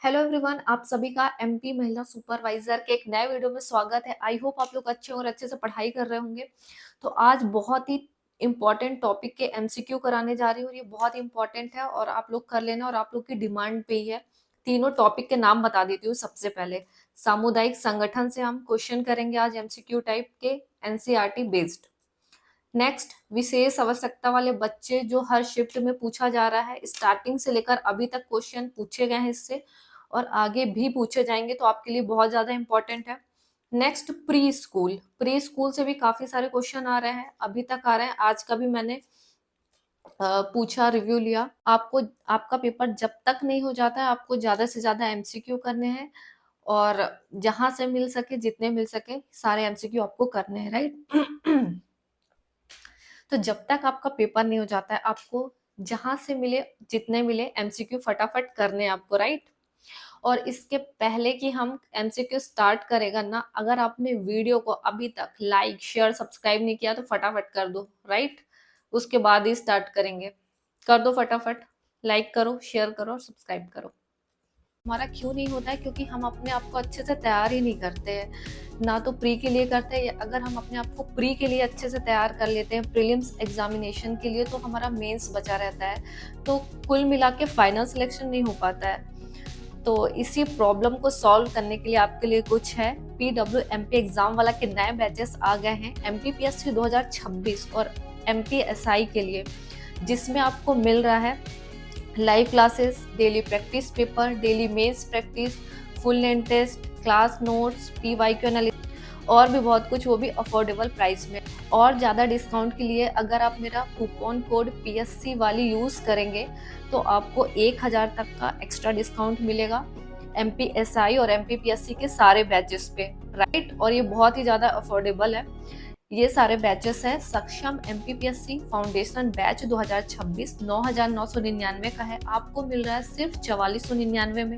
Hello everyone, आप सभी का एमपी महिला सुपरवाइजर के एक नए वीडियो में स्वागत है। आई होप आप लोग अच्छे और अच्छे से पढ़ाई कर रहे होंगे। तो आज बहुत ही इंपॉर्टेंट टॉपिक के एमसीक्यू कराने जा रही हूँ। ये बहुत इंपॉर्टेंट है और आप लोग कर लेना और आप लोग की डिमांड पे ही है। तीनों टॉपिक के नाम बता देती हूँ। सबसे पहले सामुदायिक संगठन से हम क्वेश्चन करेंगे आज एमसीक्यू टाइप के, एनसीईआरटी बेस्ड। नेक्स्ट, विशेष आवश्यकता वाले बच्चे, जो हर शिफ्ट में पूछा जा रहा है। स्टार्टिंग से लेकर अभी तक क्वेश्चन पूछे गए हैं इससे और आगे भी पूछे जाएंगे, तो आपके लिए बहुत ज्यादा इंपॉर्टेंट है। Next, pre school. Pre school से भी काफी सारे क्वेश्चन आ रहे हैं, अभी तक आ रहे हैं। आज का भी मैंने पूछा, रिव्यू लिया। आपको आपका पेपर जब तक नहीं हो जाता है, आपको ज्यादा से ज्यादा एमसीक्यू करने हैं और जहां से मिल सके, जितने मिल सके सारे एमसीक्यू आपको करने हैं, राइट। तो जब तक आपका पेपर नहीं हो जाता है, आपको जहां से मिले, जितने मिले एमसीक्यू फटाफट करने हैं आपको, राइट। और इसके पहले कि हम एमसीक्यू स्टार्ट करेगा ना, अगर आपने वीडियो को अभी तक लाइक शेयर सब्सक्राइब नहीं किया तो फटाफट कर दो, राइट। उसके बाद ही स्टार्ट करेंगे। कर दो फटाफट, लाइक करो, शेयर करो और सब्सक्राइब करो। हमारा क्यों नहीं होता है? क्योंकि हम अपने आप को अच्छे से तैयार ही नहीं करते हैं। ना तो प्री के लिए करते हैं। अगर हम अपने आप को प्री के लिए अच्छे से तैयार कर लेते हैं, प्रीलिम्स एग्जामिनेशन के लिए, तो हमारा मेंस बचा रहता है। तो कुल मिला के फाइनल सिलेक्शन नहीं हो पाता है। तो इसी प्रॉब्लम को सॉल्व करने के लिए आपके लिए कुछ है। PWMP एग्जाम वाला के नए बैचेस आ गए हैं, MPPSC 2026 और MPSI के लिए, जिसमें आपको मिल रहा है live classes, daily practice paper, daily mains practice, full length test, class notes, PYQ analysis और भी बहुत कुछ, वो भी अफोर्डेबल प्राइस में। और ज़्यादा डिस्काउंट के लिए अगर आप मेरा कूपन कोड PSC वाली यूज़ करेंगे तो आपको 1000 तक का एक्स्ट्रा डिस्काउंट मिलेगा MPSI और MPPSC के सारे बैचेस पे, राइट। और ये बहुत ही ज़्यादा अफोर्डेबल है। ये सारे बैचेस हैं। सक्षम MPPSC फाउंडेशन बैच 2026 9,999 का है, आपको मिल रहा है सिर्फ 4499 में।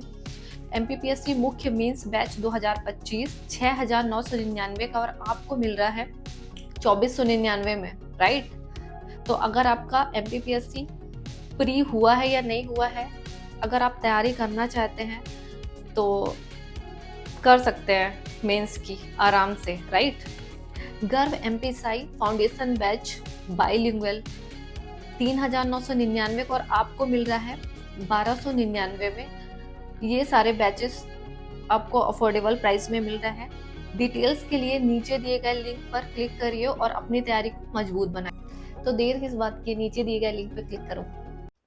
MPPSC मुख्य मीन्स बैच 2025 6,999 का और आपको मिल रहा है 2499 में, राइट। तो अगर आपका MPPSC प्री हुआ है या नहीं हुआ है, अगर आप तैयारी करना चाहते हैं तो कर सकते हैं मेंस की आराम से, राइट। गर्व MPSI फाउंडेशन बैच बाइलिंगुअल 3,999 का और आपको मिल रहा है 1,299 में। ये सारे बैचेस आपको अफोर्डेबल प्राइस में मिल रहा है। डिटेल्स के लिए नीचे दिए गए लिंक पर क्लिक करिए और अपनी तैयारी को मजबूत बनाइए। तो देर किस बात की, नीचे दिए गए लिंक पर क्लिक करो।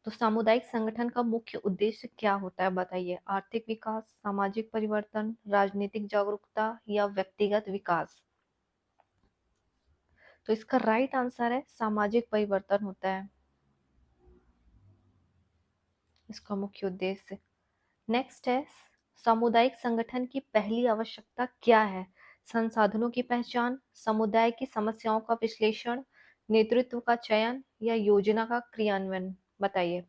तो सामुदायिक संगठन का मुख्य उद्देश्य क्या होता है बताइए? आर्थिक विकास, सामाजिक परिवर्तन, राजनीतिक जागरूकता या व्यक्तिगत विकास? तो इसका राइट आंसर है सामाजिक परिवर्तन होता है इसका मुख्य उद्देश्य। नेक्स्ट है, सामुदायिक संगठन की पहली आवश्यकता क्या है? संसाधनों की पहचान, समुदाय की समस्याओं का विश्लेषण, नेतृत्व का चयन या योजना का क्रियान्वयन? बताइए।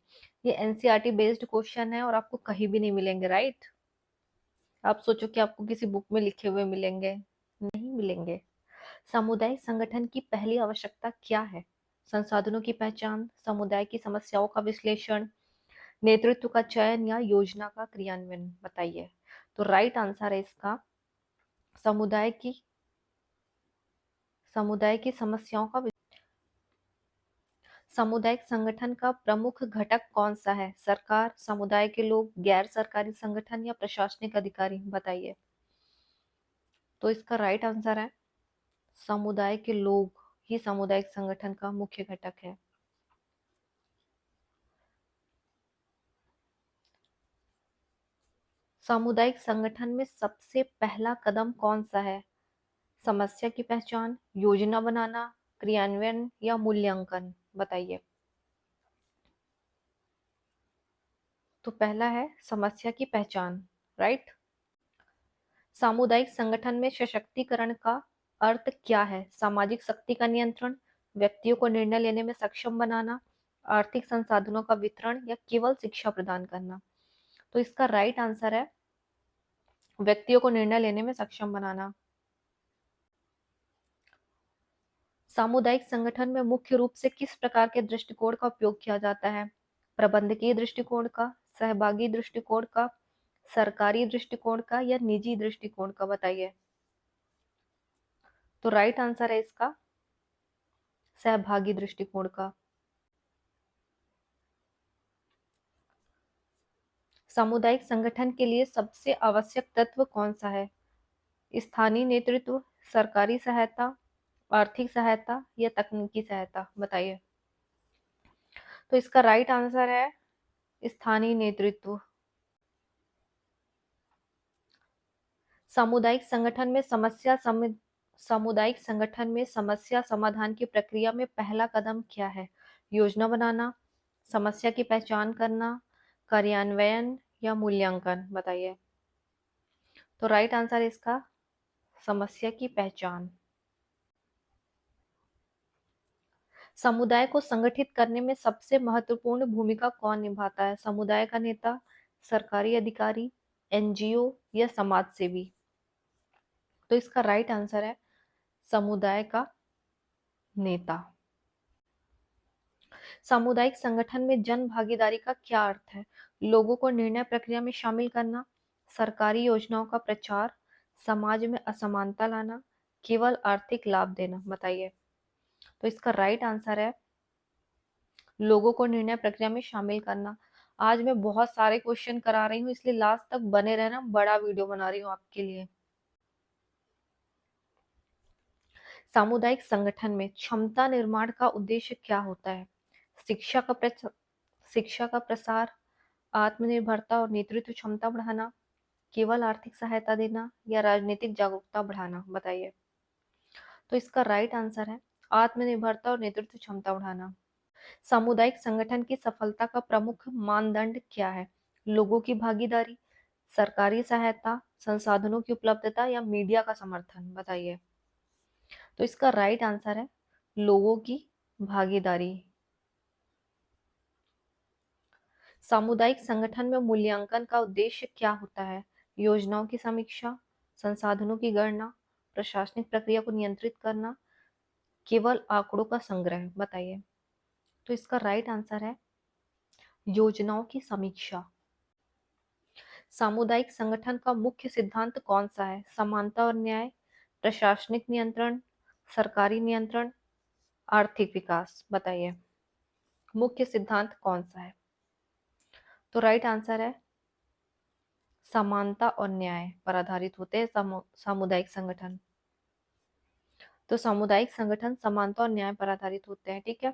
ये एनसीईआरटी बेस्ड क्वेश्चन है और आपको कहीं भी नहीं मिलेंगे, राइट। आप सोचो कि आपको किसी बुक में लिखे हुए मिलेंगे, नहीं मिलेंगे। सामुदायिक संगठन की पहली आवश्यकता क्या है? संसाधनों की पहचान, समुदाय की समस्याओं का विश्लेषण, नेतृत्व का चयन या योजना का क्रियान्वयन? बताइए। तो राइट आंसर है इसका समुदाय की समस्याओं का सामुदायिक संगठन का प्रमुख घटक कौन सा है? सरकार, समुदाय के लोग, गैर सरकारी संगठन या प्रशासनिक अधिकारी? बताइए। तो इसका राइट आंसर है समुदाय के लोग ही सामुदायिक संगठन का मुख्य घटक है। सामुदायिक संगठन में सबसे पहला कदम कौन सा है? समस्या की पहचान, योजना बनाना, क्रियान्वयन या मूल्यांकन? बताइए। तो पहला है समस्या की पहचान, राइट। सामुदायिक संगठन में सशक्तिकरण का अर्थ क्या है? सामाजिक शक्ति का नियंत्रण, व्यक्तियों को निर्णय लेने में सक्षम बनाना, आर्थिक संसाधनों का वितरण या केवल शिक्षा प्रदान करना? तो इसका राइट आंसर है व्यक्तियों को निर्णय लेने में सक्षम बनाना। सामुदायिक संगठन में मुख्य रूप से किस प्रकार के दृष्टिकोण का उपयोग किया जाता है? प्रबंधकीय दृष्टिकोण का, सहभागी दृष्टिकोण का, सरकारी दृष्टिकोण का या निजी दृष्टिकोण का, बताइए। तो राइट आंसर है इसका सहभागी दृष्टिकोण का। सामुदायिक संगठन के लिए सबसे आवश्यक तत्व कौन सा है? स्थानीय नेतृत्व, सरकारी सहायता, आर्थिक सहायता या तकनीकी सहायता, बताइए। तो इसका राइट आंसर है स्थानीय नेतृत्व। सामुदायिक संगठन में सामुदायिक संगठन में समस्या समाधान की प्रक्रिया में पहला कदम क्या है? योजना बनाना, समस्या की पहचान करना, कार्यान्वयन या मूल्यांकन, बताइए। तो राइट आंसर है इसका समस्या की पहचान। समुदाय को संगठित करने में सबसे महत्वपूर्ण भूमिका कौन निभाता है? समुदाय का नेता, सरकारी अधिकारी, एनजीओ या समाज सेवी? तो इसका राइट आंसर है समुदाय का नेता। सामुदायिक संगठन में जन भागीदारी का क्या अर्थ है? लोगों को निर्णय प्रक्रिया में शामिल करना, सरकारी योजनाओं का प्रचार, समाज में असमानता लाना, केवल आर्थिक लाभ देना, बताइए। तो इसका राइट आंसर है लोगों को निर्णय प्रक्रिया में शामिल करना। आज मैं बहुत सारे क्वेश्चन करा रही हूँ, इसलिए लास्ट तक बने रहना, बड़ा वीडियो बना रही हूँ आपके लिए। सामुदायिक संगठन में क्षमता निर्माण का उद्देश्य क्या होता है? शिक्षा का प्रसार, आत्मनिर्भरता और नेतृत्व क्षमता बढ़ाना, केवल आर्थिक सहायता देना या राजनीतिक जागरूकता बढ़ाना, बताइए। तो इसका राइट आंसर है आत्मनिर्भरता और नेतृत्व क्षमता बढ़ाना। सामुदायिक संगठन की सफलता का प्रमुख मानदंड क्या है? लोगों की भागीदारी, सरकारी सहायता, संसाधनों की उपलब्धता या मीडिया का समर्थन, बताइए। तो इसका राइट आंसर है लोगों की भागीदारी। सामुदायिक संगठन में मूल्यांकन का उद्देश्य क्या होता है? योजनाओं की समीक्षा, संसाधनों की गणना, प्रशासनिक प्रक्रिया को नियंत्रित करना, केवल आंकड़ों का संग्रह, बताइए। तो इसका राइट आंसर है योजनाओं की समीक्षा। सामुदायिक संगठन का मुख्य सिद्धांत कौन सा है? समानता और न्याय, प्रशासनिक नियंत्रण, सरकारी नियंत्रण, आर्थिक विकास, बताइए। मुख्य सिद्धांत कौन सा है? तो राइट आंसर है समानता और न्याय पर आधारित होते हैं सामुदायिक संगठन। तो सामुदायिक संगठन समानता और न्याय पर आधारित होते हैं, ठीक है।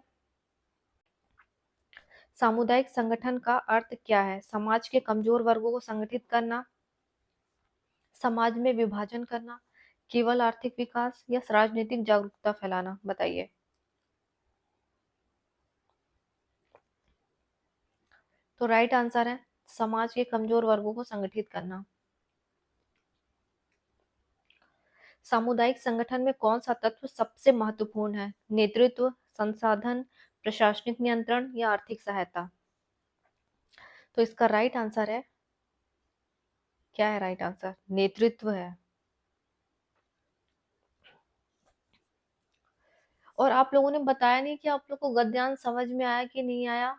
सामुदायिक संगठन का अर्थ क्या है? समाज के कमजोर वर्गों को संगठित करना, समाज में विभाजन करना, केवल आर्थिक विकास या राजनीतिक जागरूकता फैलाना, बताइए। तो राइट आंसर है समाज के कमजोर वर्गों को संगठित करना। सामुदायिक संगठन में कौन सा तत्व सबसे महत्वपूर्ण है? नेतृत्व, संसाधन, प्रशासनिक नियंत्रण या आर्थिक सहायता? तो इसका राइट आंसर है, क्या है राइट आंसर? नेतृत्व है। और आप लोगों ने बताया नहीं कि आप लोग को गद्यांश समझ में आया कि नहीं आया।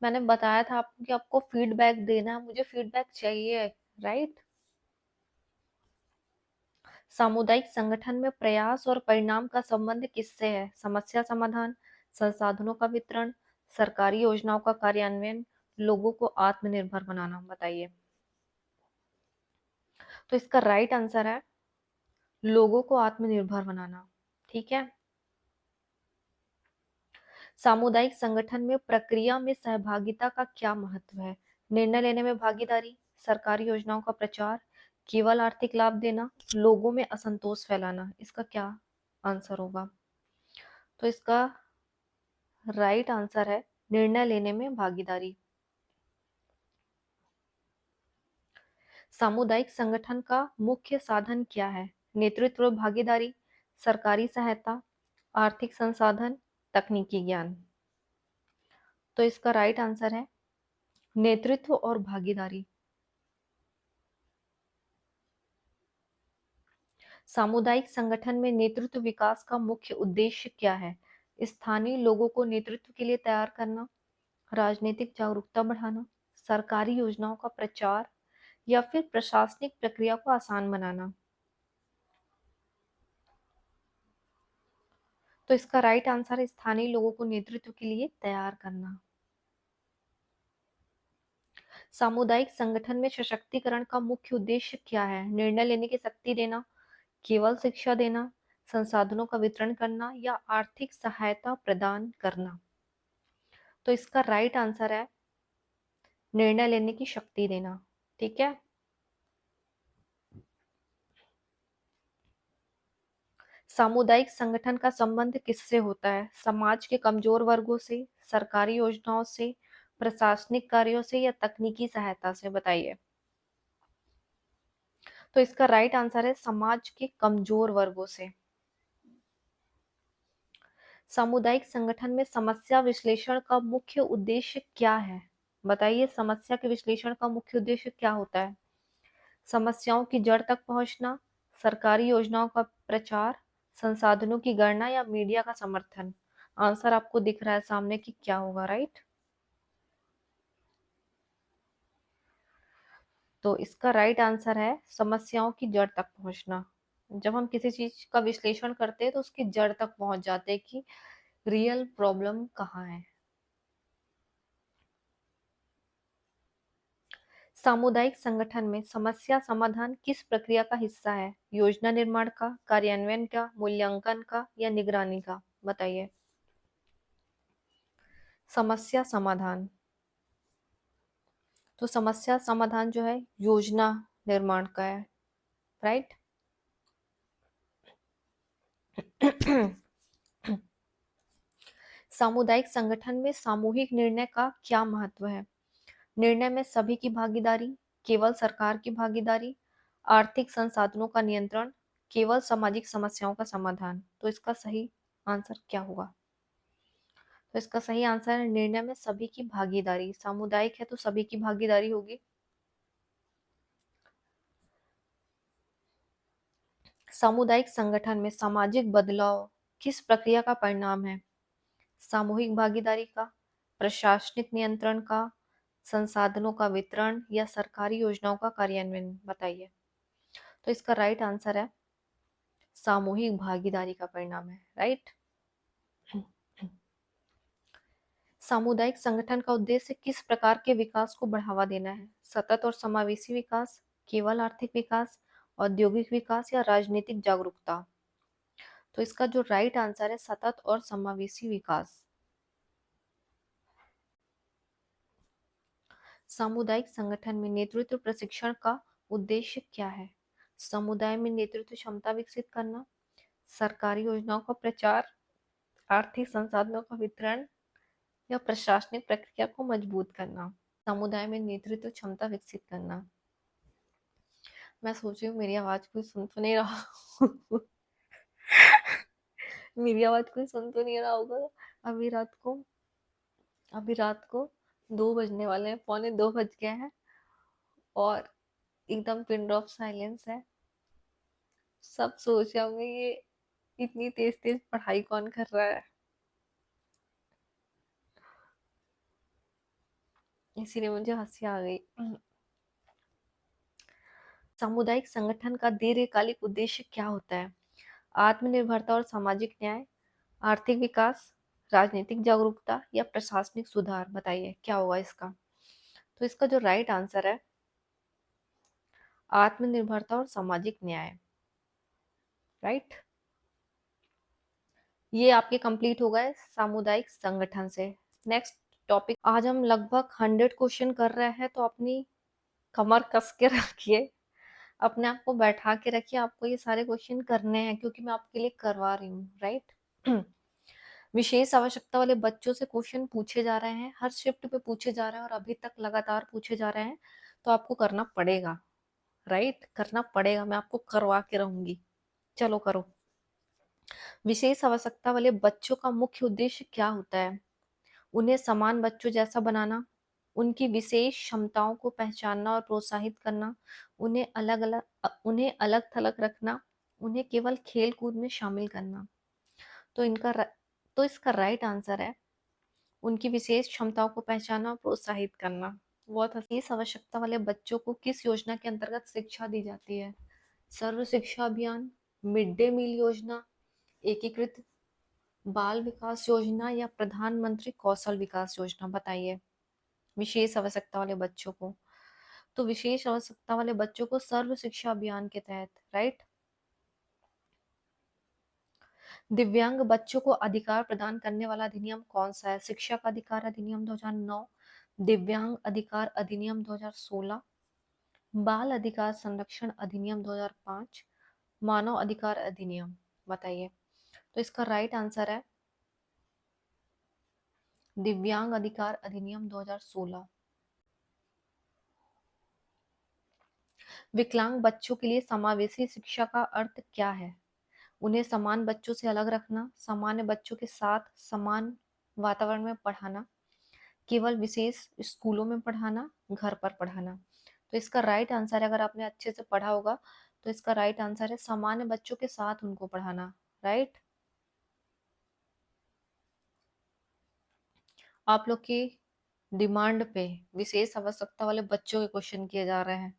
मैंने बताया था आपको कि आपको फीडबैक देना है, मुझे फीडबैक चाहिए, राइट। सामुदायिक संगठन में प्रयास और परिणाम का संबंध किससे है? समस्या समाधान, संसाधनों का वितरण, सरकारी योजनाओं का कार्यान्वयन, लोगों को आत्मनिर्भर बनाना, बताइए। तो इसका राइट आंसर है लोगों को आत्मनिर्भर बनाना, ठीक है। सामुदायिक संगठन में प्रक्रिया में सहभागिता का क्या महत्व है? निर्णय लेने में भागीदारी, सरकारी योजनाओं का प्रचार, केवल आर्थिक लाभ देना, लोगों में असंतोष फैलाना, इसका क्या आंसर होगा? तो इसका राइट आंसर है निर्णय लेने में भागीदारी। सामुदायिक संगठन का मुख्य साधन क्या है? नेतृत्व और भागीदारी, सरकारी सहायता, आर्थिक संसाधन, तकनीकी ज्ञान। तो इसका राइट आंसर है नेतृत्व और भागीदारी। सामुदायिक संगठन में नेतृत्व विकास का मुख्य उद्देश्य क्या है? स्थानीय लोगों को नेतृत्व के लिए तैयार करना, राजनीतिक जागरूकता बढ़ाना, सरकारी योजनाओं का प्रचार, या फिर प्रशासनिक प्रक्रिया को आसान बनाना? तो इसका राइट आंसर है स्थानीय लोगों को नेतृत्व के लिए तैयार करना। सामुदायिक संगठन में सशक्तिकरण का मुख्य उद्देश्य क्या है? निर्णय लेने की शक्ति देना, केवल शिक्षा देना, संसाधनों का वितरण करना या आर्थिक सहायता प्रदान करना? तो इसका राइट आंसर है निर्णय लेने की शक्ति देना। ठीक है। सामुदायिक संगठन का संबंध किससे होता है? समाज के कमजोर वर्गों से, सरकारी योजनाओं से, प्रशासनिक कार्यों से या तकनीकी सहायता से? बताइए। तो इसका राइट आंसर है समाज के कमजोर वर्गों से। सामुदायिक संगठन में समस्या विश्लेषण का मुख्य उद्देश्य क्या है? बताइए, समस्या के विश्लेषण का मुख्य उद्देश्य क्या होता है? समस्याओं की जड़ तक पहुंचना, सरकारी योजनाओं का प्रचार, संसाधनों की गणना या मीडिया का समर्थन? आंसर आपको दिख रहा है सामने कि क्या होगा, राइट? तो इसका राइट आंसर है समस्याओं की जड़ तक पहुंचना। जब हम किसी चीज का विश्लेषण करते हैं तो उसकी जड़ तक पहुंच जाते हैं कि रियल प्रॉब्लम कहाँ है। सामुदायिक संगठन में समस्या समाधान किस प्रक्रिया का हिस्सा है? योजना निर्माण का, कार्यान्वयन का, मूल्यांकन का या निगरानी का? बताइए। समस्या समाधान। तो समस्या समाधान जो है योजना निर्माण का है, राइट? सामुदायिक संगठन में सामूहिक निर्णय का क्या महत्व है? निर्णय में सभी की भागीदारी, केवल सरकार की भागीदारी, आर्थिक संसाधनों का नियंत्रण, केवल सामाजिक समस्याओं का समाधान? तो इसका सही आंसर क्या होगा? तो इसका सही आंसर है निर्णय में सभी की भागीदारी। सामुदायिक है तो सभी की भागीदारी होगी। सामुदायिक संगठन में सामाजिक बदलाव किस प्रक्रिया का परिणाम है? सामूहिक भागीदारी का, प्रशासनिक नियंत्रण का, संसाधनों का वितरण या सरकारी योजनाओं का कार्यान्वयन? बताइए। तो इसका राइट आंसर है सामूहिक भागीदारी का परिणाम है, राइट? सामुदायिक संगठन का उद्देश्य किस प्रकार के विकास को बढ़ावा देना है? सतत और समावेशी विकास, केवल आर्थिक विकास, औद्योगिक विकास या राजनीतिक जागरूकता? तो इसका जो राइट आंसर है सतत और समावेशी विकास। सामुदायिक संगठन में नेतृत्व प्रशिक्षण का उद्देश्य क्या है? समुदाय में नेतृत्व क्षमता विकसित करना, सरकारी योजनाओं का प्रचार, आर्थिक संसाधनों का वितरण या प्रशासनिक प्रक्रिया को मजबूत करना? समुदाय में नेतृत्व क्षमता विकसित करना। मैं सोच रही हूँ मेरी आवाज कोई सुन तो नहीं रहा। मेरी आवाज कोई सुन तो नहीं रहा होगा। अभी रात को अभी रात को 2 बजने वाले हैं, पौने 2 बज गए हैं और एकदम पिन ड्रॉप साइलेंस है। सब सोच रहे होंगे ये इतनी तेज तेज पढ़ाई कौन कर रहा है। इसीलिए मुझे हंसी आ गई। सामुदायिक संगठन का दीर्घकालिक उद्देश्य क्या होता है? आत्मनिर्भरता और सामाजिक न्याय, आर्थिक विकास, राजनीतिक जागरूकता या प्रशासनिक सुधार? बताइए क्या होगा इसका? तो इसका जो राइट आंसर है आत्मनिर्भरता और सामाजिक न्याय, राइट? ये आपके कंप्लीट हो गए सामुदायिक संगठन से। Next topic. आज हम लगभग 100 क्वेश्चन कर रहे हैं, तो अपनी कमर कस के रखिए, अपने आप को बैठा के रखिए। आपको ये सारे क्वेश्चन करने हैं क्योंकि मैं आपके लिए करवा रही हूँ, राइट? विशेष आवश्यकता वाले बच्चों से क्वेश्चन पूछे जा रहे हैं, हर शिफ्ट पे पूछे जा रहे हैं और अभी तक लगातार पूछे जा रहे हैं। तो आपको करना पड़ेगा, राइट? करना पड़ेगा, मैं आपको करवा के रहूंगी। चलो करो। विशेष आवश्यकता वाले बच्चों का मुख्य उद्देश्य क्या होता है? उन्हें समान बच्चों जैसा बनाना, उनकी विशेष क्षमताओं को पहचानना और प्रोत्साहित करना, उन्हें अलग थलग रखना, उन्हें केवल खेल कूद में शामिल करना? तो तो इसका राइट आंसर है उनकी विशेष क्षमताओं को पहचानना और प्रोत्साहित करना। बहुत इस आवश्यकता वाले बच्चों को किस योजना के अंतर्गत शिक्षा दी जाती है? सर्व शिक्षा अभियान, मिड डे मील योजना, एकीकृत बाल विकास योजना या प्रधानमंत्री कौशल विकास योजना? बताइए। विशेष आवश्यकता वाले बच्चों को, तो विशेष आवश्यकता वाले बच्चों को सर्व शिक्षा अभियान के तहत, राइट। दिव्यांग बच्चों को अधिकार प्रदान करने वाला अधिनियम कौन सा है? शिक्षा का अधिकार अधिनियम 2009, दिव्यांग अधिकार अधिनियम 2016, बाल अधिकार संरक्षण अधिनियम 2005, मानव अधिकार अधिनियम? बताइए। तो इसका राइट आंसर है दिव्यांग अधिकार अधिनियम 2016। विकलांग बच्चों के लिए समावेशी शिक्षा का अर्थ क्या है? उन्हें समान बच्चों से अलग रखना, सामान्य बच्चों के साथ समान वातावरण में पढ़ाना, केवल विशेष स्कूलों में पढ़ाना, घर पर पढ़ाना? तो इसका राइट आंसर है, अगर आपने अच्छे से पढ़ा होगा तो इसका राइट आंसर है सामान्य बच्चों के साथ उनको पढ़ाना, राइट। आप लोग की डिमांड पे विशेष आवश्यकता वाले बच्चों के क्वेश्चन किए जा रहे हैं,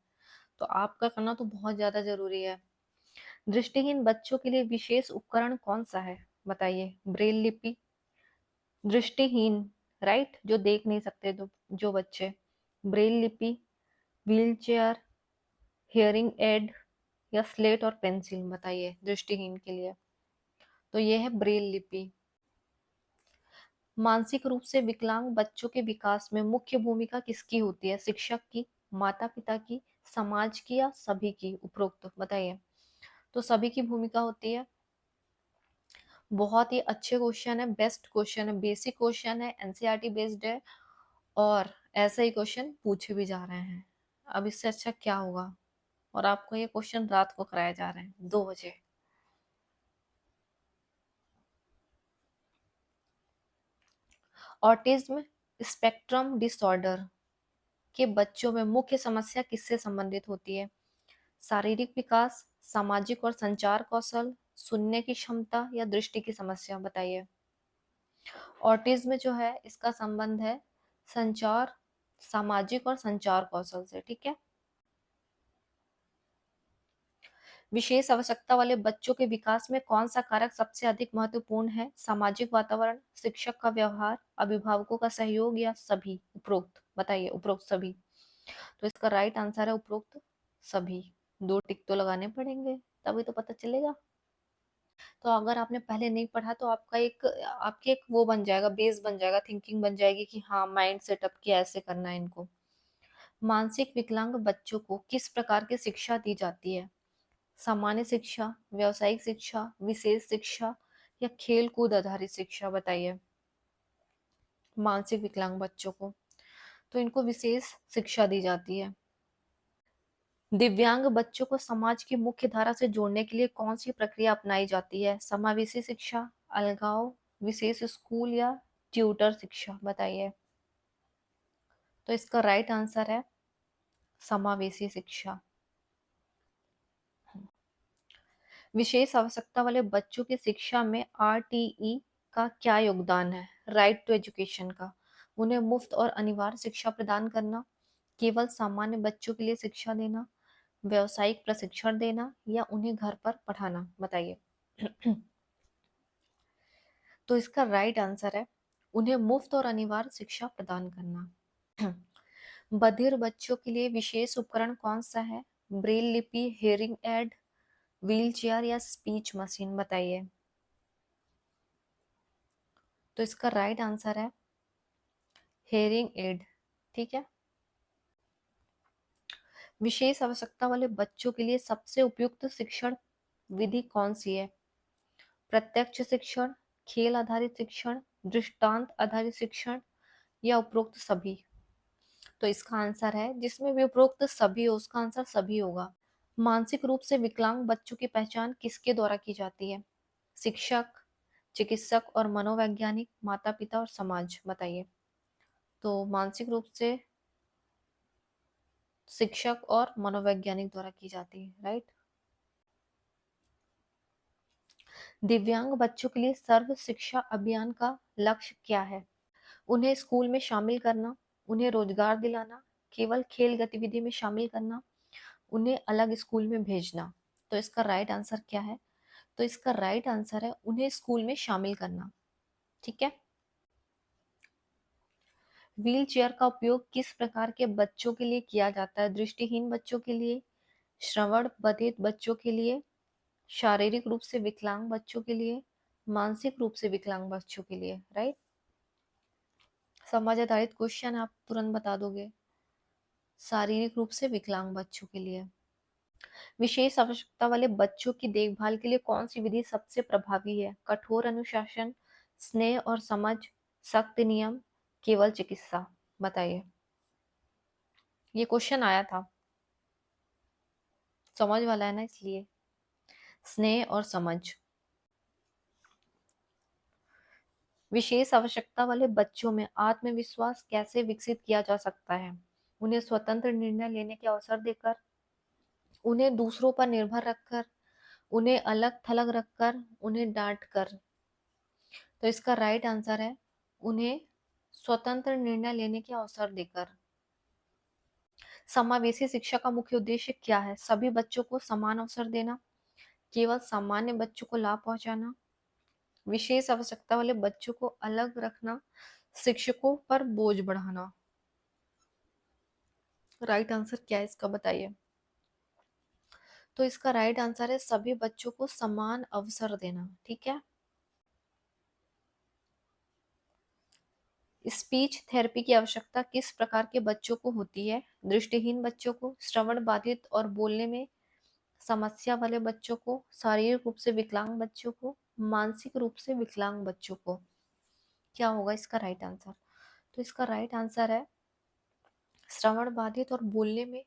तो आपका करना तो बहुत ज्यादा जरूरी है। दृष्टिहीन बच्चों के लिए विशेष उपकरण कौन सा है? बताइए। ब्रेल लिपि, दृष्टिहीन, राइट, जो देख नहीं सकते, तो जो बच्चे, ब्रेल लिपि, व्हील चेयर, हियरिंग एड या स्लेट और पेंसिल? बताइए दृष्टिहीन के लिए। तो ये है ब्रेल लिपि। मानसिक रूप से विकलांग बच्चों के विकास में मुख्य भूमिका किसकी होती है? शिक्षक की, माता पिता की, समाज की या सभी की? उपरोक्त बताइए। तो सभी की भूमिका होती है। बहुत ही अच्छे क्वेश्चन है, बेस्ट क्वेश्चन है, बेसिक क्वेश्चन है, एनसीईआरटी बेस्ड है और ऐसे ही क्वेश्चन पूछे भी जा रहे हैं। अब इससे अच्छा क्या होगा? और आपको ये क्वेश्चन रात को कराए जा रहे हैं 2 बजे। ऑटिज्म स्पेक्ट्रम डिसऑर्डर के बच्चों में मुख्य समस्या किससे संबंधित होती है? शारीरिक विकास, सामाजिक और संचार कौशल, सुनने की क्षमता या दृष्टि की समस्या? बताइए। ऑटिज्म जो है इसका संबंध है संचार, सामाजिक और संचार कौशल से, ठीक है। विशेष आवश्यकता वाले बच्चों के विकास में कौन सा कारक सबसे अधिक महत्वपूर्ण है? सामाजिक वातावरण, शिक्षक का व्यवहार, अभिभावकों का सहयोग या सभी? उपरोक्त बताइए। उपरोक्त सभी। तो इसका राइट आंसर है उपरोक्त सभी। 2 टिक तो लगाने पड़ेंगे, तभी तो पता चलेगा। तो अगर आपने पहले नहीं पढ़ा तो आपका एक आपकी एक वो बन जाएगा, बेस बन जाएगा, थिंकिंग बन जाएगी कि हाँ, माइंड सेटअप की ऐसे करना है इनको। मानसिक विकलांग बच्चों को किस प्रकार की शिक्षा दी जाती है? सामान्य शिक्षा, व्यावसायिक शिक्षा, विशेष शिक्षा या खेल कूद आधारित शिक्षा? बताइए। मानसिक विकलांग बच्चों को तो इनको विशेष शिक्षा दी जाती है। दिव्यांग बच्चों को समाज की मुख्य धारा से जोड़ने के लिए कौन सी प्रक्रिया अपनाई जाती है? समावेशी शिक्षा, अलगाव, विशेष स्कूल या ट्यूटर शिक्षा? बताइए। तो इसका राइट आंसर है समावेशी शिक्षा। विशेष आवश्यकता वाले बच्चों की शिक्षा में आरटीई का क्या योगदान है? राइट टू एजुकेशन का। उन्हें मुफ्त और अनिवार्य शिक्षा प्रदान करना, केवल सामान्य बच्चों के लिए शिक्षा देना, व्यावसायिक प्रशिक्षण देना या उन्हें घर पर पढ़ाना? बताइए। तो इसका राइट आंसर है उन्हें मुफ्त और अनिवार्य शिक्षा प्रदान करना। बधिर बच्चों के लिए विशेष उपकरण कौन सा है? ब्रेल लिपि, हेयरिंग एड, व्हील चेयर या स्पीच मशीन? बताइए। तो इसका राइट आंसर है हेयरिंग एड, ठीक है। विशेष आवश्यकता वाले बच्चों के लिए सबसे उपयुक्त शिक्षण विधि कौन सी है? प्रत्यक्ष शिक्षण, खेल आधारित शिक्षण, दृष्टांत आधारित शिक्षण या उपरोक्त सभी? तो इसका आंसर है, जिसमें भी उपरोक्त सभी हो उसका आंसर सभी होगा। मानसिक रूप से विकलांग बच्चों की पहचान किसके द्वारा की जाती है? शिक्षक, चिकित्सक और मनोवैज्ञानिक, माता पिता और समाज? बताइए। तो मानसिक रूप से शिक्षक और मनोवैज्ञानिक द्वारा की जाती है, राइट। दिव्यांग बच्चों के लिए सर्व शिक्षा अभियान का लक्ष्य क्या है? उन्हें स्कूल में शामिल करना, उन्हें रोजगार दिलाना, केवल खेल गतिविधि में शामिल करना, उन्हें अलग स्कूल में भेजना। तो इसका राइट आंसर क्या है? तो इसका राइट आंसर है उन्हें स्कूल में शामिल करना। ठीक है। व्हील चेयर का उपयोग किस प्रकार के बच्चों के लिए किया जाता है? दृष्टिहीन बच्चों के लिए, श्रवण बधिर बच्चों के लिए, शारीरिक रूप से विकलांग बच्चों के लिए, मानसिक रूप से विकलांग बच्चों के लिए। राइट। समाज आधारित क्वेश्चन आप तुरंत बता दोगे। शारीरिक रूप से विकलांग बच्चों के लिए। विशेष आवश्यकता वाले बच्चों की देखभाल के लिए कौन सी विधि सबसे प्रभावी है? कठोर अनुशासन, स्नेह और समझ, सख्त नियम, केवल चिकित्सा। बताइए। ये क्वेश्चन आया था, समझ वाला है ना, इसलिए। स्नेह और समझ। विशेष आवश्यकता वाले बच्चों में आत्मविश्वास कैसे विकसित किया जा सकता है? उन्हें स्वतंत्र निर्णय लेने के अवसर देकर, उन्हें दूसरों पर निर्भर रखकर, उन्हें अलग थलग रखकर, उन्हें डांट कर। तो इसका राइट आंसर है उन्हें स्वतंत्र निर्णय लेने के अवसर देकर। समावेशी शिक्षा का मुख्य उद्देश्य क्या है? सभी बच्चों को समान अवसर देना, केवल सामान्य बच्चों को लाभ पहुंचाना, विशेष आवश्यकता वाले बच्चों को अलग रखना, शिक्षकों पर बोझ बढ़ाना। राइट आंसर क्या है इसका? बताइए। तो इसका राइट आंसर है सभी बच्चों को समान अवसर देना। ठीक है। स्पीच थेरेपी की आवश्यकता किस प्रकार के बच्चों को होती है? दृष्टिहीन बच्चों को, श्रवण बाधित और बोलने में समस्या वाले बच्चों को, शारीरिक रूप से विकलांग बच्चों को, मानसिक रूप से विकलांग बच्चों को। क्या होगा इसका राइट आंसर? तो इसका राइट आंसर है श्रवण बाधित और बोलने में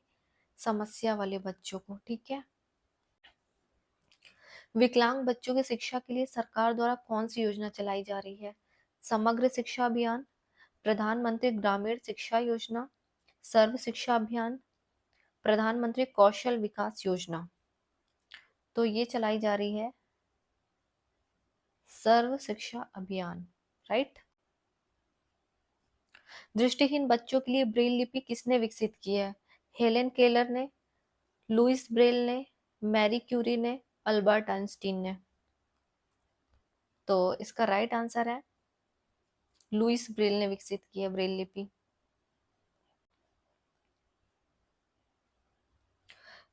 समस्या वाले बच्चों को। ठीक है। विकलांग बच्चों की शिक्षा के लिए सरकार द्वारा कौन सी योजना चलाई जा रही है? समग्र शिक्षा अभियान, प्रधानमंत्री ग्रामीण शिक्षा योजना, सर्व शिक्षा अभियान, प्रधानमंत्री कौशल विकास योजना। तो ये चलाई जा रही है सर्व शिक्षा अभियान। राइट। दृष्टिहीन बच्चों के लिए ब्रेल लिपि किसने विकसित की है? हेलेन केलर ने, लुइस ब्रेल ने, मैरी क्यूरी ने, अल्बर्ट आइंस्टीन ने। तो इसका राइट आंसर है लुइस ब्रेल ने विकसित की है ब्रेल लिपि।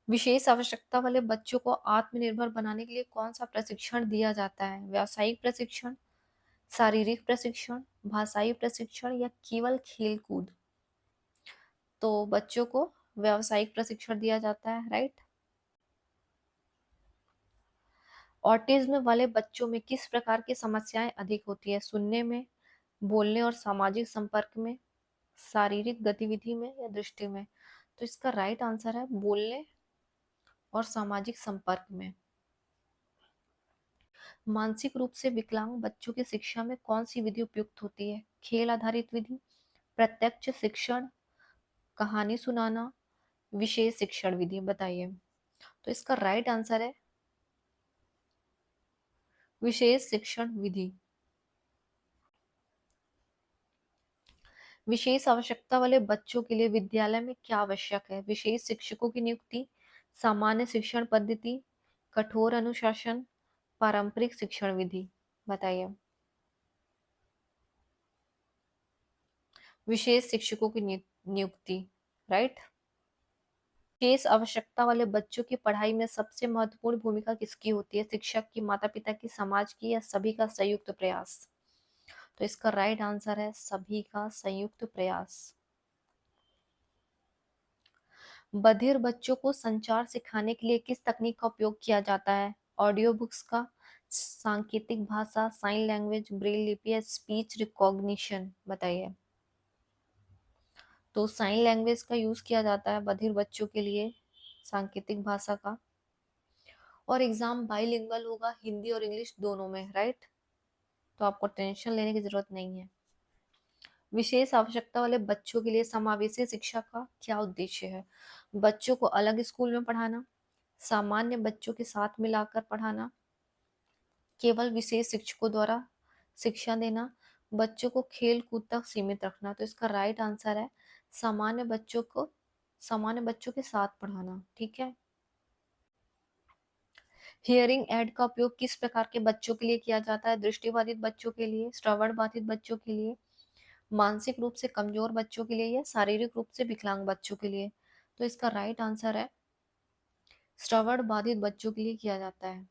विशेष आवश्यकता वाले बच्चों को आत्मनिर्भर बनाने के लिए कौन सा प्रशिक्षण दिया जाता है? व्यावसायिक प्रशिक्षण, शारीरिक प्रशिक्षण, भाषाई प्रशिक्षण या केवल खेल कूद। तो बच्चों को व्यावसायिक प्रशिक्षण दिया जाता है। राइट। ऑटिज्म वाले बच्चों में किस प्रकार की समस्याएं अधिक होती है? सुनने में, बोलने और सामाजिक संपर्क में, शारीरिक गतिविधि में या दृष्टि में। तो इसका राइट आंसर है बोलने और सामाजिक संपर्क में। मानसिक रूप से विकलांग बच्चों की शिक्षा में कौन सी विधि उपयुक्त होती है? खेल आधारित विधि, प्रत्यक्ष शिक्षण, कहानी सुनाना, विशेष शिक्षण विधि। बताइए। तो इसका राइट आंसर है विशेष शिक्षण विधि। विशेष आवश्यकता वाले बच्चों के लिए विद्यालय में क्या आवश्यक है? विशेष शिक्षकों की नियुक्ति, सामान्य शिक्षण पद्धति, कठोर अनुशासन, पारंपरिक शिक्षण विधि। बताइए। विशेष शिक्षकों की नियुक्ति। राइट। विशेष आवश्यकता वाले बच्चों की पढ़ाई में सबसे महत्वपूर्ण भूमिका किसकी होती है? शिक्षक की, माता पिता की, समाज की या सभी का संयुक्त प्रयास? तो इसका राइट आंसर है सभी का संयुक्त प्रयास। बधिर बच्चों को संचार सिखाने के लिए किस तकनीक का उपयोग किया जाता है? ऑडियो बुक्स का, सांकेतिक भाषा, साइन लैंग्वेज, ब्रेल लिपि या स्पीच रिकॉग्निशन। बताइए। तो साइन लैंग्वेज का यूज किया जाता है बधिर बच्चों के लिए, सांकेतिक भाषा का। और एग्जाम बाइलिंगुअल होगा, हिंदी और इंग्लिश दोनों में। राइट। तो आपको टेंशन लेने की जरूरत नहीं है। विशेष आवश्यकता वाले बच्चों के लिए समावेशी शिक्षा का क्या उद्देश्य है? बच्चों को अलग स्कूल में पढ़ाना, सामान्य बच्चों के साथ मिलाकर पढ़ाना, केवल विशेष शिक्षकों द्वारा शिक्षा देना, बच्चों को खेल कूद तक सीमित रखना। तो इसका राइट आंसर है सामान्य बच्चों को सामान्य बच्चों के साथ पढ़ाना, ठीक है। हियरिंग एड का उपयोग किस प्रकार के बच्चों के लिए किया जाता है? दृष्टिबाधित बच्चों के लिए, श्रवण बाधित बच्चों के लिए, मानसिक रूप से कमजोर बच्चों के लिए या शारीरिक रूप से विकलांग बच्चों के लिए? तो इसका राइट आंसर है श्रवण बाधित बच्चों के लिए किया जाता है।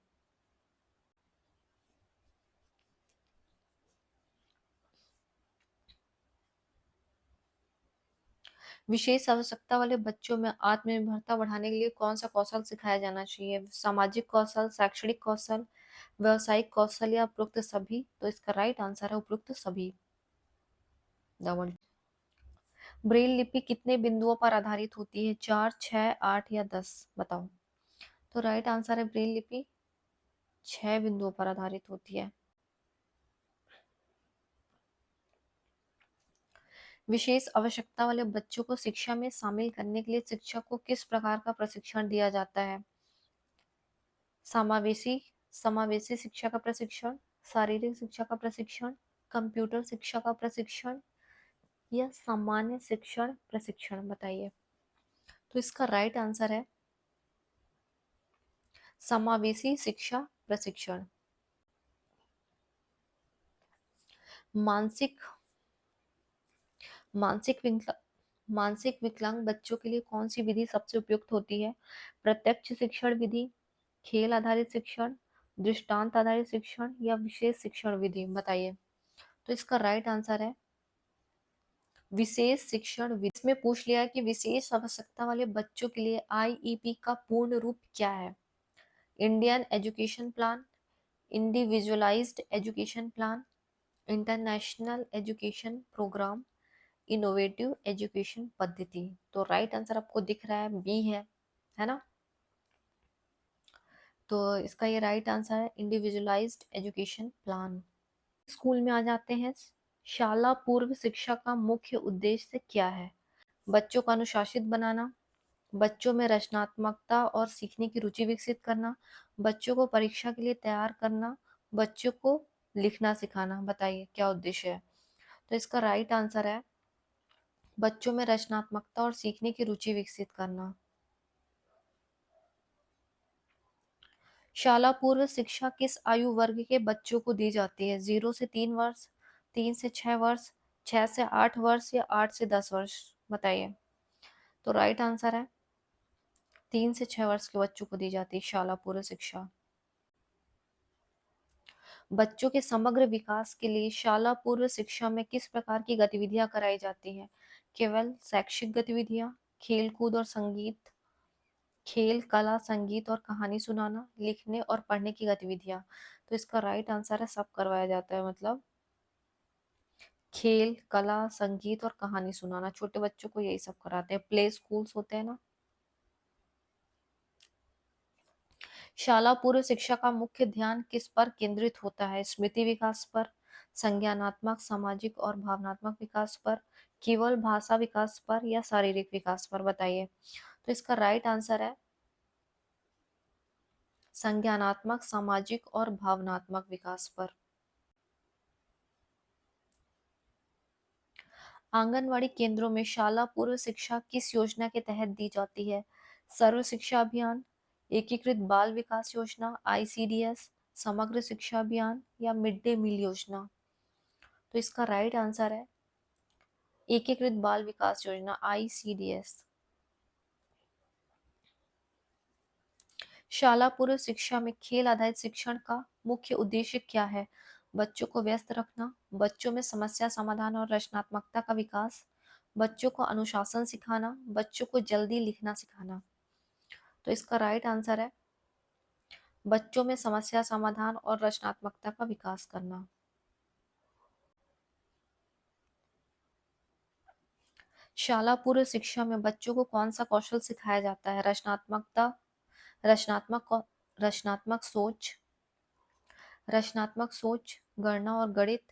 विशेष आवश्यकता वाले बच्चों में आत्मनिर्भरता बढ़ाने के लिए कौन सा कौशल सिखाया जाना चाहिए? सामाजिक कौशल, शैक्षणिक कौशल, व्यवसायिक कौशल या उपरोक्त सभी? तो इसका राइट आंसर है उपरोक्त सभी। डबल। ब्रेल लिपि कितने बिंदुओं पर आधारित होती है? 4, 6, 8 या 10? बताओ। तो राइट आंसर है ब्रेल लिपि 6 बिंदुओं पर आधारित होती है। विशेष आवश्यकता वाले बच्चों को शिक्षा में शामिल करने के लिए शिक्षक को किस प्रकार का प्रशिक्षण दिया जाता है? समावेशी समावेशी शिक्षा का प्रशिक्षण, शारीरिक शिक्षा का प्रशिक्षण, कंप्यूटर शिक्षा का प्रशिक्षण या सामान्य शिक्षण प्रशिक्षण? बताइए। तो इसका राइट आंसर है समावेशी शिक्षा प्रशिक्षण। मानसिक मानसिक विकला मानसिक विकलांग बच्चों के लिए कौन सी विधि सबसे उपयुक्त होती है? प्रत्यक्ष शिक्षण विधि, खेल आधारित शिक्षण, दृष्टांत आधारित शिक्षण या विशेष शिक्षण विधि? बताइए। तो इसका राइट आंसर है विशेष शिक्षण विधि। इसमें पूछ लिया है कि विशेष आवश्यकता वाले बच्चों के लिए आईईपी का पूर्ण रूप क्या है? Indian education plan, individualized education plan, international education program, innovative education पद्धति? तो राइट आंसर आपको दिख रहा है बी है ना। तो इसका ये राइट आंसर है इंडिविजुअलाइज्ड एजुकेशन प्लान। स्कूल में आ जाते हैं। शाला पूर्व शिक्षा का मुख्य उद्देश्य क्या है? बच्चों को अनुशासित बनाना, बच्चों में रचनात्मकता और सीखने की रुचि विकसित करना, बच्चों को परीक्षा के लिए तैयार करना, बच्चों को लिखना सिखाना? बताइए क्या उद्देश्य है? तो इसका राइट आंसर है बच्चों में रचनात्मकता और सीखने की रुचि विकसित करना। शाला पूर्व शिक्षा किस आयु वर्ग के बच्चों को दी जाती है? 0 से 3 वर्ष, 3 से 6 वर्ष, 6 से 8 वर्ष या 8 से 10 वर्ष? बताइए। तो राइट आंसर है 3 से 6 वर्ष के बच्चों को दी जाती है शाला पूर्व शिक्षा। बच्चों के समग्र विकास के लिए शाला पूर्व शिक्षा में किस प्रकार की गतिविधियां कराई जाती हैं? केवल शैक्षिक गतिविधियां, खेल कूद और संगीत, खेल, कला, संगीत और कहानी सुनाना, लिखने और पढ़ने की गतिविधियां? तो इसका राइट आंसर है सब करवाया जाता है, मतलब खेल, कला, संगीत और कहानी सुनाना। छोटे बच्चों को यही सब कराते हैं, प्ले स्कूल्स होते हैं ना। शाला पूर्व शिक्षा का मुख्य ध्यान किस पर केंद्रित होता है? स्मृति विकास पर, संज्ञानात्मक, सामाजिक और भावनात्मक विकास पर, केवल भाषा विकास पर या शारीरिक विकास पर? बताइए। तो इसका राइट आंसर है संज्ञानात्मक, सामाजिक और भावनात्मक विकास पर। आंगनवाड़ी केंद्रों में शाला पूर्व शिक्षा किस योजना के तहत दी जाती है? सर्व शिक्षा अभियान, एकीकृत बाल विकास योजना, आईसीडीएस, समग्र शिक्षा अभियान या मिड डे मील योजना? तो इसका राइट आंसर है एकीकृत बाल विकास योजना, आईसीडीएस। शाला पूर्व शिक्षा में खेल आधारित शिक्षण का मुख्य उद्देश्य क्या है? बच्चों को व्यस्त रखना, बच्चों में समस्या समाधान और रचनात्मकता का विकास, बच्चों को अनुशासन सिखाना, बच्चों को जल्दी लिखना सिखाना? तो इसका राइट आंसर है बच्चों में समस्या समाधान और रचनात्मकता का विकास करना। शाला पूर्व शिक्षा में बच्चों को कौन सा कौशल सिखाया जाता है? रचनात्मक रचनात्मक सोच, गणना और गणित,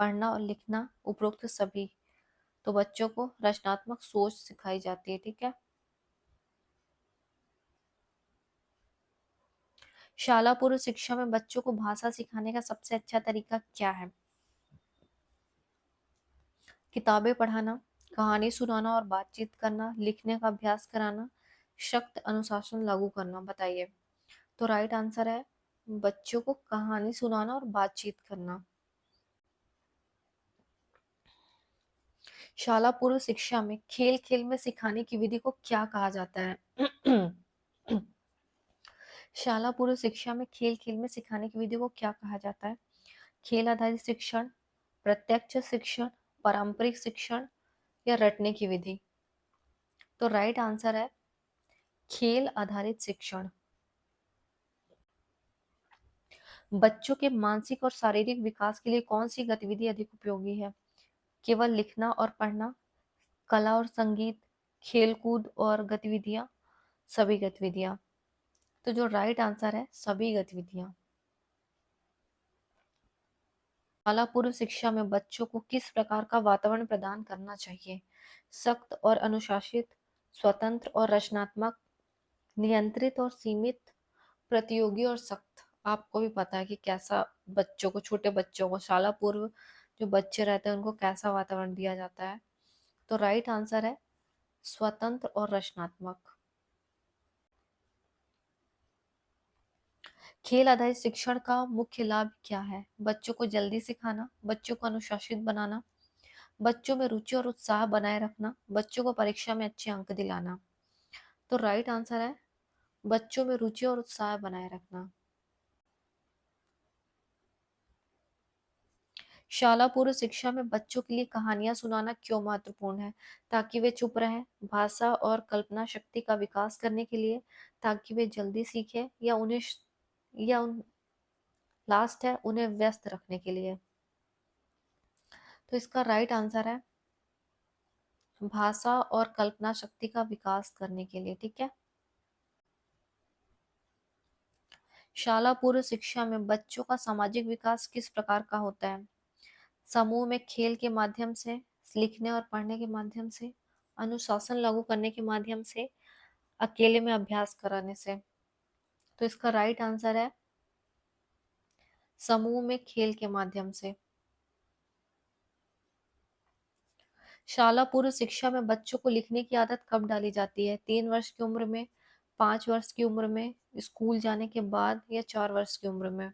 पढ़ना और लिखना, उपरोक्त सभी? तो बच्चों को रचनात्मक सोच सिखाई जाती है, ठीक है। शाला पूर्व शिक्षा में बच्चों को भाषा सिखाने का सबसे अच्छा तरीका क्या है? किताबें पढ़ाना, कहानी सुनाना और बातचीत करना, लिखने का अभ्यास कराना, सख्त अनुशासन लागू करना। बताइए। तो राइट आंसर है बच्चों को कहानी सुनाना और बातचीत करना। शाला पूर्व शिक्षा में खेल खेल में सिखाने की विधि को क्या कहा जाता है? शाला पूर्व शिक्षा में खेल खेल में सिखाने की विधि को क्या कहा जाता है? खेल आधारित शिक्षण, प्रत्यक्ष शिक्षण, पारंपरिक शिक्षण या रटने की विधि। तो राइट आंसर है खेल आधारित शिक्षण। बच्चों के मानसिक और शारीरिक विकास के लिए कौन सी गतिविधि अधिक उपयोगी है? केवल लिखना और पढ़ना, कला और संगीत, खेलकूद और गतिविधियां, सभी गतिविधियां। तो जो राइट आंसर है सभी गतिविधियां। शाला पूर्व शिक्षा में बच्चों को किस प्रकार का वातावरण प्रदान करना चाहिए? सख्त और अनुशासित, स्वतंत्र और रचनात्मक, नियंत्रित और सीमित, प्रतियोगी और सख्त। आपको भी पता है कि कैसा बच्चों को, छोटे बच्चों को, शाला पूर्व जो बच्चे रहते हैं उनको कैसा वातावरण दिया जाता है? तो राइट आंसर है स्वतंत्र और रचनात्मक। खेल आधारित शिक्षण का मुख्य लाभ क्या है? बच्चों को जल्दी सिखाना, बच्चों को अनुशासित बनाना, बच्चों में रुचि और उत्साह बनाए रखना, बच्चों को परीक्षा में अच्छे अंक दिलाना। तो राइट आंसर है बच्चों में रुचि और उत्साह बनाए रखना। शाला पूर्व शिक्षा में बच्चों के लिए कहानियां सुनाना क्यों महत्वपूर्ण है? ताकि वे चुप रहें, भाषा और कल्पना शक्ति का विकास करने के लिए, ताकि वे जल्दी सीखें, या उन्हें या उन लास्ट है उन्हें व्यस्त रखने के लिए। तो इसका राइट आंसर है भाषा और कल्पना शक्ति का विकास करने के लिए। ठीक है। शाला पूर्व शिक्षा में बच्चों का सामाजिक विकास किस प्रकार का होता है? समूह में खेल के माध्यम से, लिखने और पढ़ने के माध्यम से, अनुशासन लागू करने के माध्यम से, अकेले में अभ्यास कराने से। तो इसका राइट आंसर है समूह में खेल के माध्यम से। शाला पूर्व शिक्षा में बच्चों को लिखने की आदत कब डाली जाती है? 3 वर्ष की उम्र में, 5 वर्ष की उम्र में, स्कूल जाने के बाद, या 4 वर्ष की उम्र में?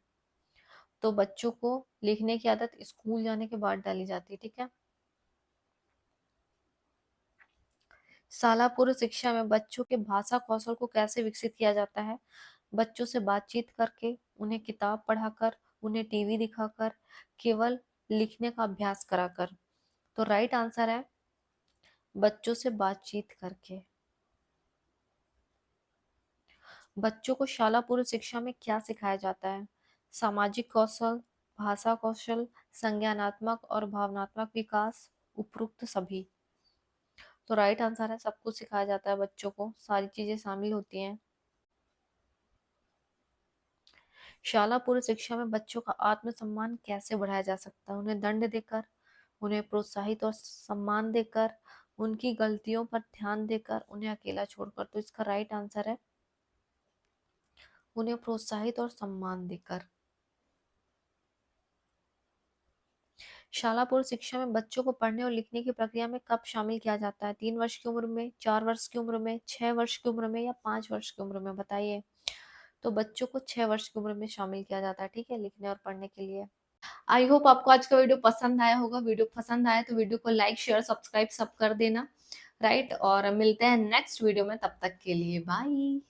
तो बच्चों को लिखने की आदत स्कूल जाने के बाद डाली जाती है। ठीक है। शाला पूर्व शिक्षा में बच्चों के भाषा कौशल को कैसे विकसित किया जाता है? बच्चों से बातचीत करके, उन्हें किताब पढ़ाकर, उन्हें टीवी दिखाकर, केवल लिखने का अभ्यास कराकर। तो राइट आंसर है बच्चों से बातचीत करके। बच्चों को शाला पूर्व शिक्षा में क्या सिखाया जाता है? सामाजिक कौशल, भाषा कौशल, संज्ञानात्मक और भावनात्मक विकास, उपरोक्त सभी। तो राइट आंसर है सब कुछ सिखाया जाता है बच्चों को, सारी चीजें शामिल होती हैं। शाला पूर्व शिक्षा में बच्चों का आत्मसम्मान कैसे बढ़ाया जा सकता है? उन्हें दंड देकर, उन्हें प्रोत्साहित और सम्मान देकर, उनकी गलतियों पर ध्यान देकर, उन्हें अकेला छोड़कर। तो इसका राइट आंसर है उन्हें प्रोत्साहित और सम्मान देकर। शाला पूर्व शिक्षा में बच्चों को पढ़ने और लिखने की प्रक्रिया में कब शामिल किया जाता है? 3 वर्ष की उम्र में, 4 वर्ष की उम्र में, 6 वर्ष की उम्र में, या 5 वर्ष की उम्र में? बताइए। तो बच्चों को 6 वर्ष की उम्र में शामिल किया जाता है, ठीक है, लिखने और पढ़ने के लिए। आई होप आपको आज का वीडियो पसंद आया होगा। वीडियो पसंद आया तो वीडियो को लाइक, शेयर, सब्सक्राइब सब कर देना। राइट, और मिलते हैं नेक्स्ट वीडियो में, तब तक के लिए बाय।